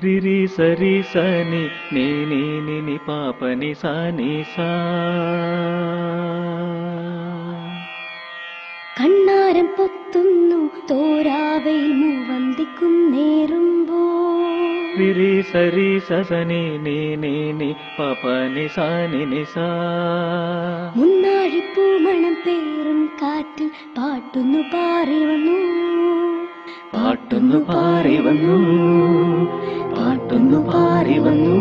రిరి సరి సని నీ నీ ని ని పాప ని సా ని సా. കണ്ണാരം പൊത്തുന്നു തോരാവയിൽ മൂവന്തിക്കും നേരുമ്പോ. രിരി സരി സനി നീ നീ നി പാപ നി സാ നി നി സാ. മുന്നാഴിപ്പൂമണം പേറും കാറ്റിൽ പാട്ടുന്നു പാറി വന്നു. പാട്ടുന്നു പാറി വന്നു, പാട്ടുന്നു പാറി വന്നു.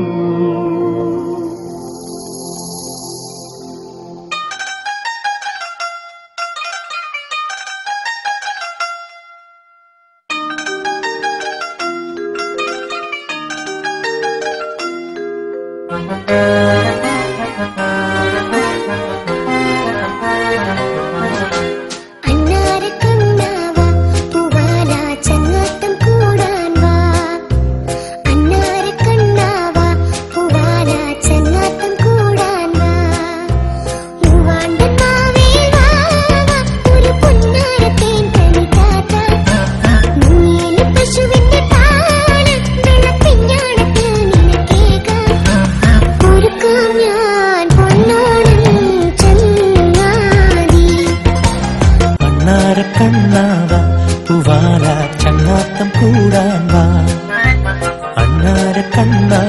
കണ്ണാവ പൂവാല ചങ്ങാത്തം കൂടാൻ വാ. അണ്ണാര കണ്ണാ